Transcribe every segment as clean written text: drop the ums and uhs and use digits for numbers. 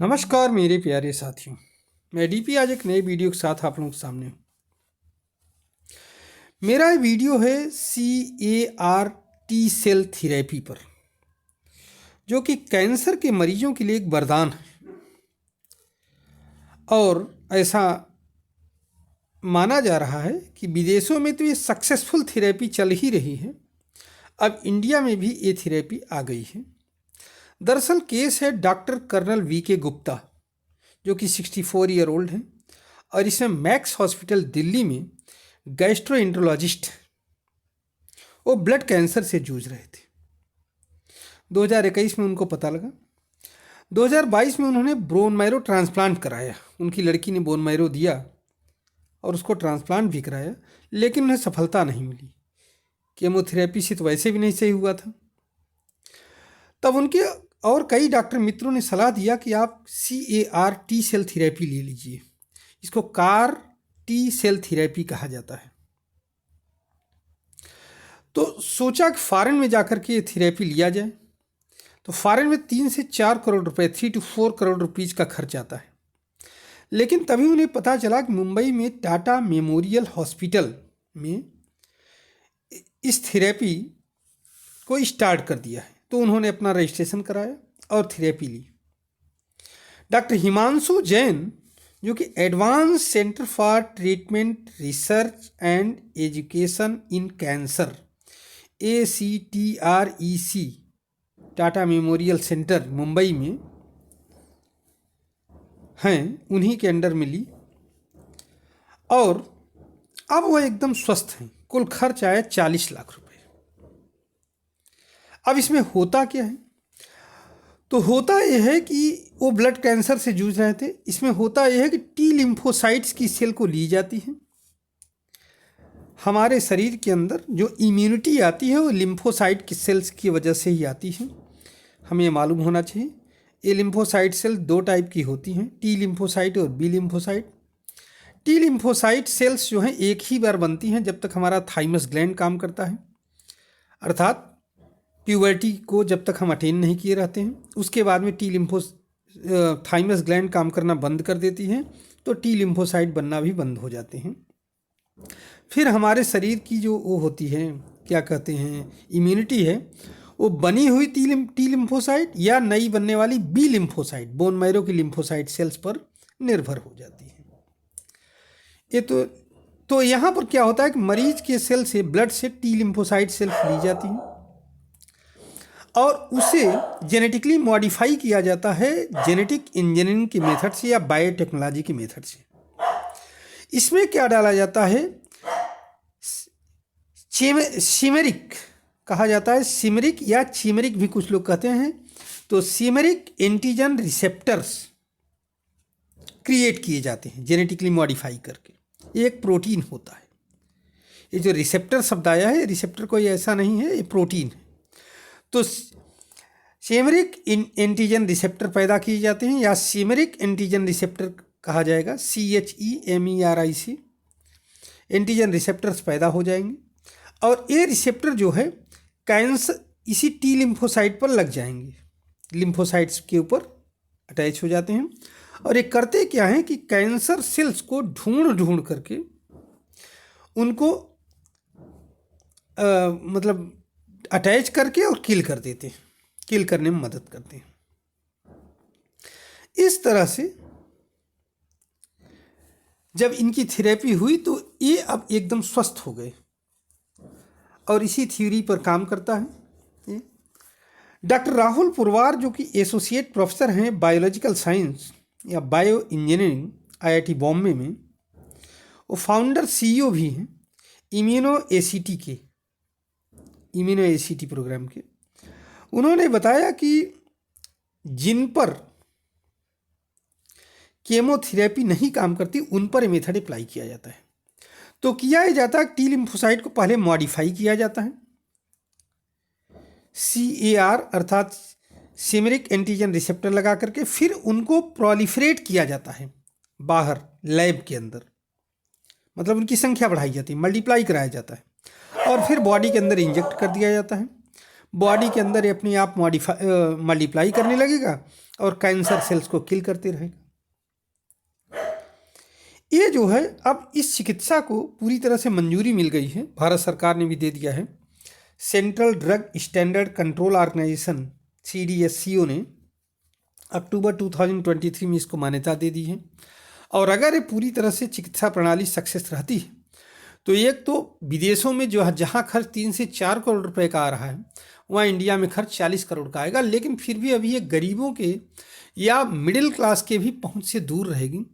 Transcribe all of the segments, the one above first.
नमस्कार मेरे प्यारे साथियों। मैं डीपी आज एक नए वीडियो के साथ आप लोगों के सामने हूँ। मेरा ये वीडियो है CAR-T सेल थेरेपी पर, जो कि कैंसर के मरीजों के लिए एक वरदान है और ऐसा माना जा रहा है कि विदेशों में तो ये सक्सेसफुल थेरेपी चल ही रही है, अब इंडिया में भी ये थेरेपी आ गई है। दरअसल केस है डॉक्टर कर्नल VK गुप्ता, जो कि 64 ईयर ओल्ड हैं और इसमें मैक्स हॉस्पिटल दिल्ली में गैस्ट्रोएंट्रोलॉजिस्ट, वो ब्लड कैंसर से जूझ रहे थे। 2021 में उनको पता लगा। 2022 में उन्होंने बोन मैरो ट्रांसप्लांट कराया। उनकी लड़की ने बोन मैरो दिया और उसको ट्रांसप्लांट भी कराया, लेकिन उन्हें सफलता नहीं मिली। केमोथेरेपी से तो वैसे भी नहीं सही हुआ था। तब उनके और कई डॉक्टर मित्रों ने सलाह दिया कि आप CAR-T सेल थेरेपी ले लीजिए। इसको CAR-T सेल थेरेपी कहा जाता है। तो सोचा कि फॉरेन में जाकर के थेरेपी लिया जाए। तो फॉरेन में 3 से 4 करोड़ रुपए, 3 to 4 करोड़ रुपीज़ का खर्च आता है। लेकिन तभी उन्हें पता चला कि मुंबई में टाटा मेमोरियल हॉस्पिटल में इस थेरेपी को स्टार्ट कर दिया है। तो उन्होंने अपना रजिस्ट्रेशन कराया और थेरेपी ली। डॉक्टर हिमांशु जैन, जो कि advance centre for treatment research and education in cancer ACTREC Tata memorial centre Mumbai में हैं, उन्हीं के अंडर मिली और अब वह एकदम स्वस्थ हैं। कुल खर्च आया 40 लाख रुपए। अब इसमें होता क्या है? तो होता यह है कि वो ब्लड कैंसर से जूझ रहे थे। इसमें होता यह है कि T लिम्फोसाइट्स की सेल को ली जाती है। हमारे शरीर के अंदर जो इम्यूनिटी आती है वो लिम्फोसाइट की सेल्स की वजह से ही आती है, हमें मालूम होना चाहिए। ये लिम्फोसाइट सेल 2 टाइप की होती हैं, T लिम्फोसाइट और B lymphocyte. T lymphocyte sales जो हैं एक ही बार बनती हैं जब तक हमारा थाइमस ग्लैंड काम करता है, अर्थात प्यूबर्टी को जब तक हम अटेन नहीं किए रहते हैं। उसके बाद में थाइमस ग्लैंड काम करना बंद कर देती है, तो T लिम्फोसाइट बनना भी बंद हो जाते हैं। फिर हमारे शरीर की जो वो होती है, क्या कहते हैं, इम्यूनिटी है, वो बनी हुई T लिम्फोसाइट या नई बनने वाली B लिम्फोसाइट, बोन मैरो की लिम्फोसाइट सेल्स पर निर्भर हो जाती है। ये तो यहाँ पर क्या होता है कि मरीज के सेल से, ब्लड से T लिम्फोसाइट सेल्स ली जाती हैं और उसे जेनेटिकली मॉडिफाई किया जाता है जेनेटिक इंजीनियरिंग की मेथड से या बायोटेक्नोलॉजी की मेथड से। इसमें क्या डाला जाता है, सीमेरिक कहा जाता है, सीमेरिक या चीमेरिक भी कुछ लोग कहते हैं। तो सीमेरिक एंटीजन रिसेप्टर्स क्रिएट किए जाते हैं जेनेटिकली मॉडिफाई करके। एक प्रोटीन होता है। ये जो रिसेप्टर शब्द आया है, रिसेप्टर कोई ऐसा नहीं है, ये प्रोटीन है। तो सीमेरिक एंटीजन रिसेप्टर पैदा किए जाते हैं या सीमेरिक एंटीजन रिसेप्टर कहा जाएगा, CHEMERIC। एंटीजन रिसेप्टर्स पैदा हो जाएंगे और ये रिसेप्टर जो है कैंसर इसी T लिम्फोसाइट पर लग जाएंगे, लिम्फोसाइट्स के ऊपर अटैच हो जाते हैं। और ये करते क्या है कि कैंसर सेल्स को ढूंढ करके उनको मतलब अटैच करके और किल कर देते हैं, किल करने में मदद करते हैं। इस तरह से जब इनकी थेरेपी हुई तो ये अब एकदम स्वस्थ हो गए और इसी थ्योरी पर काम करता है डॉक्टर राहुल पुरवार, जो कि एसोसिएट प्रोफेसर हैं बायोलॉजिकल साइंस या बायो इंजीनियरिंग IIT बॉम्बे में। वो फाउंडर CEO भी हैं इम्यूनो ACT प्रोग्राम के। उन्होंने बताया कि जिन पर केमोथेरेपी नहीं काम करती उन पर मेथड अप्लाई किया जाता है। तो किया जाता है T लिम्फोसाइट को पहले मॉडिफाई किया जाता है, CAR अर्थात सीमेरिक एंटीजन रिसेप्टर लगा करके, फिर उनको प्रोलिफरेट किया जाता है बाहर लैब के अंदर, मतलब उनकी संख्या बढ़ाई जाती है, मल्टीप्लाई कराया जाता है और फिर बॉडी के अंदर इंजेक्ट कर दिया जाता है। बॉडी के अंदर ये अपने आप मल्टीप्लाई करने लगेगा और कैंसर सेल्स को किल करते रहेगा। ये जो है, अब इस चिकित्सा को पूरी तरह से मंजूरी मिल गई है, भारत सरकार ने भी दे दिया है। Central drug standard control organisation CDSCO ने अक्टूबर 2023 में इसको मान्यता दे दी है। और अगर ये पूरी तरह से चिकित्सा प्रणाली सक्सेस रहती है तो एक तो विदेशों में जो है जहाँ खर्च 3 से 4 करोड़ रुपए का आ रहा है, वहाँ इंडिया में खर्च 40 करोड़ का आएगा। लेकिन फिर भी अभी ये गरीबों के या मिडिल क्लास के भी पहुँच से दूर रहेगी।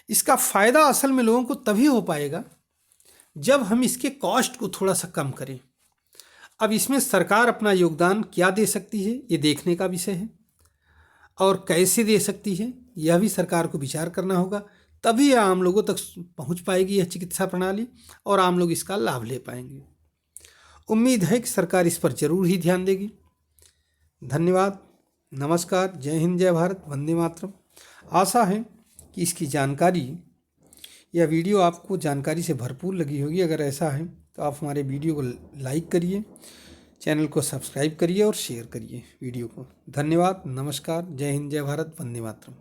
इसका फ़ायदा असल में लोगों को तभी हो पाएगा जब हम इसके कॉस्ट को थोड़ा सा कम करें। अब इसमें सरकार अपना योगदान क्या दे सकती है, ये देखने का विषय है, और कैसे दे सकती है यह भी सरकार को विचार करना होगा। तभी आम लोगों तक पहुंच पाएगी यह चिकित्सा प्रणाली और आम लोग इसका लाभ ले पाएंगे। उम्मीद है कि सरकार इस पर जरूर ही ध्यान देगी। धन्यवाद, नमस्कार, जय हिंद, जय भारत, वंदे मातरम। आशा है कि इसकी जानकारी या वीडियो आपको जानकारी से भरपूर लगी होगी। अगर ऐसा है तो आप हमारे वीडियो को लाइक करिए, चैनल को सब्सक्राइब करिए और शेयर करिए वीडियो को। धन्यवाद, नमस्कार, जय हिंद, जय भारत, वंदे मातरम।